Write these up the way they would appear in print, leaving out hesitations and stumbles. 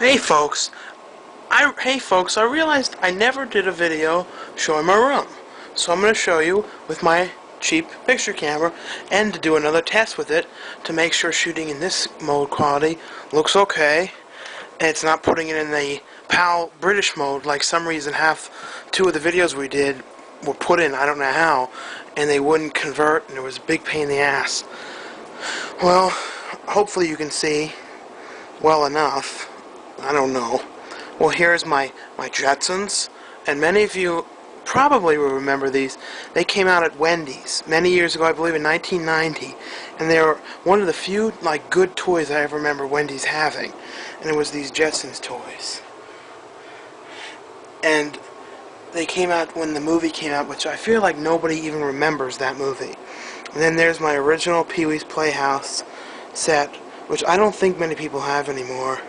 Hey folks, I realized I never did a video showing my room. So I'm going to show you with my cheap picture camera and to do another test with it to make sure shooting in this mode quality looks okay and it's not putting it in the PAL British mode like some reason two of the videos we did were put in, I don't know how, and they wouldn't convert and it was a big pain in the ass. Well, hopefully you can see well enough. I don't know. Well, here's my Jetsons, and many of you probably will remember these. They came out at Wendy's many years ago, I believe in 1990, and they were one of the few good toys I ever remember Wendy's having, and it was these Jetsons toys. And they came out when the movie came out, which I feel like nobody even remembers that movie. And then there's my original Pee-wee's Playhouse set, which I don't think many people have anymore.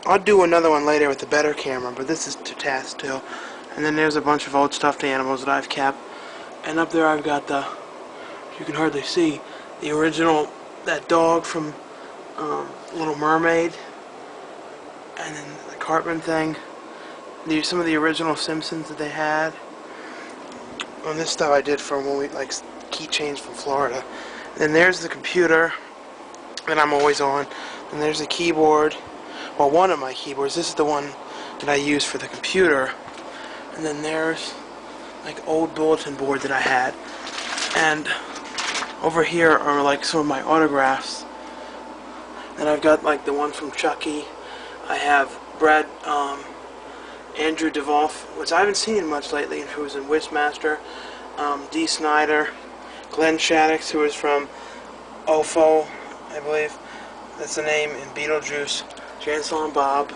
I'll do another one later with a better camera, but this is to test too. And then there's a bunch of old stuffed animals that I've kept. And up there I've got you can hardly see, the original, that dog from Little Mermaid. And then the Cartman thing. Some of the original Simpsons that they had. And this stuff I did from when we, keychains from Florida. And then there's the computer that I'm always on. And there's the keyboard. Well, one of my keyboards. This is the one that I use for the computer. And then there's old bulletin board that I had. And over here are some of my autographs. And I've got the one from Chucky. I have Andrew Duvall, which I haven't seen much lately, who was in Wishmaster. Dee Snider, Glenn Shaddix, who was from OFO, I believe. That's the name, in Beetlejuice. Jansel and Bob.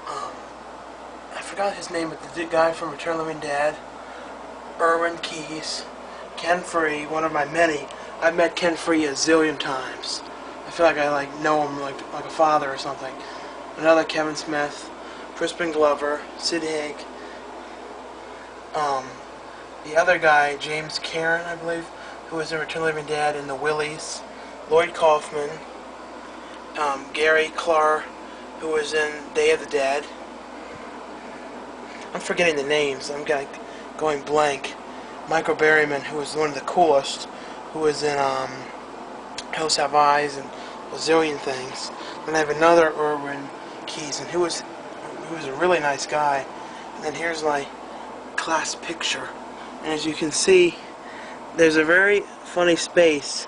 I forgot his name, but the guy from Return of the Living Dead. Irwin Keyes. Ken Free, one of my many. I've met Ken Free a zillion times. I feel like I know him like a father or something. Another Kevin Smith. Crispin Glover. Sid Haig. The other guy, James Karen, I believe, who was in Return of the Living Dead and the Willies. Lloyd Kaufman. Gary Clark, who was in Day of the Dead. I'm forgetting the names. I'm going blank. Michael Berryman, who was one of the coolest, who was in Hills Have Eyes and a zillion things. And I have another Irwin Keyes, and who was a really nice guy. And then here's my class picture. And as you can see, there's a very funny space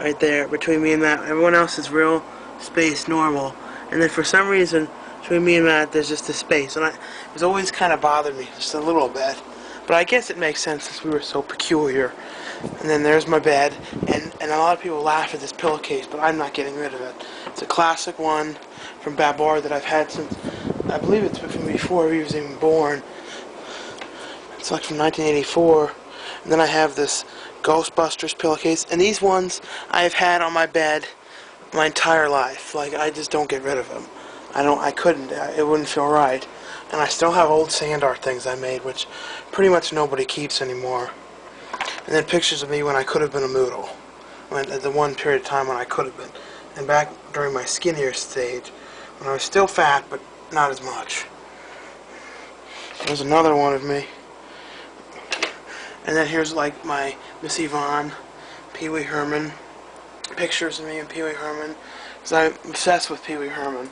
right there between me and Matt. Everyone else is real space normal, and then for some reason between me and Matt there's just a space, and it's always kind of bothered me just a little bit, but I guess it makes sense since we were so peculiar. And then there's my bed, and a lot of people laugh at this pillowcase, but I'm not getting rid of it. It's a classic one from Babar that I've had since, I believe it's from before he was even born. It's from 1984. And then I have this Ghostbusters pillowcase, and these ones I've had on my bed my entire life. I just don't get rid of them. I couldn't. It wouldn't feel right. And I still have old sand art things I made, which pretty much nobody keeps anymore. And then pictures of me when I could have been a Moodle. At the one period of time when I could have been. And back during my skinnier stage, when I was still fat, but not as much. There's another one of me. And then here's my Miss Yvonne, Pee Wee Herman. Pictures of me and Pee Wee Herman, because I'm obsessed with Pee Wee Herman.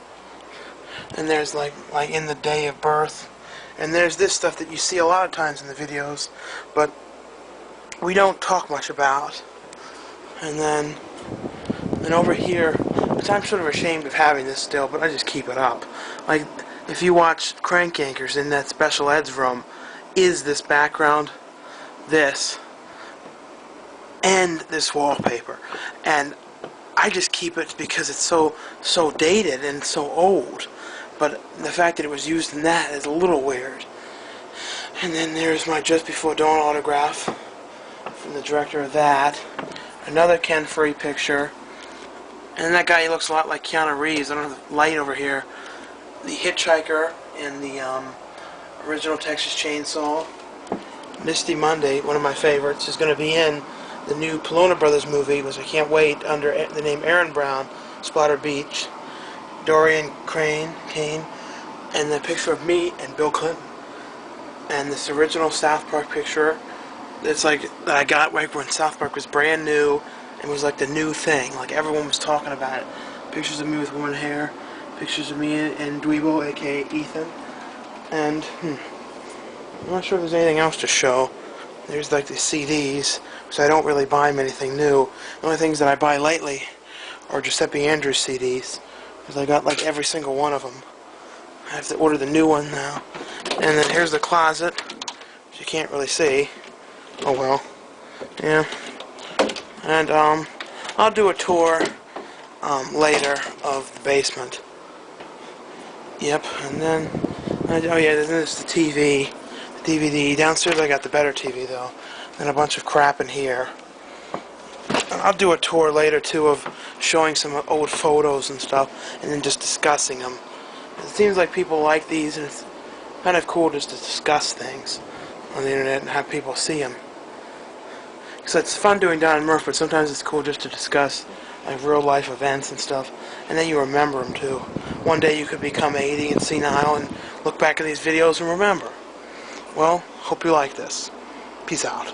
And there's in the day of birth, and there's this stuff that you see a lot of times in the videos, but we don't talk much about. And then over here, which I'm sort of ashamed of having this still, but I just keep it up. If you watch Crank Yankers in that special ed's room, is this background, this, and this wallpaper, and I just keep it because it's so dated and so old, but the fact that it was used in that is a little weird. And then there's my Just Before Dawn autograph from the director of that. Another Ken Free picture, and that guy, he looks a lot like Keanu Reeves. I don't have the light over here. The Hitchhiker in the original Texas Chainsaw. Misty Monday, one of my favorites, is going to be in the new Polona Brothers movie, which I can't wait, under the name Aaron Brown, Splatter Beach, Dorian Kane, and the picture of me and Bill Clinton, and this original South Park picture. It's like that I got right when South Park was brand new and was like the new thing. Like everyone was talking about it. Pictures of me with woman hair, pictures of me and Dweebo, aka Ethan, and I'm not sure if there's anything else to show. There's like the CDs, so I don't really buy them anything new. The only things that I buy lately are Giuseppe Andrews CDs, because I got like every single one of them. I have to order the new one now. And then here's the closet, which you can't really see. Oh well. Yeah. And I'll do a tour later of the basement. Yep. And then oh yeah, then there's the TV, the DVD. Downstairs I got the better TV though. And a bunch of crap in here. I'll do a tour later too of showing some old photos and stuff, and then just discussing them. It seems like people like these, and it's kind of cool just to discuss things on the internet and have people see them. So it's fun doing Don and Murph, but sometimes it's cool just to discuss like real life events and stuff, and then you remember them too. One day you could become 80 and senile and look back at these videos and remember. Well, hope you like this. Peace out.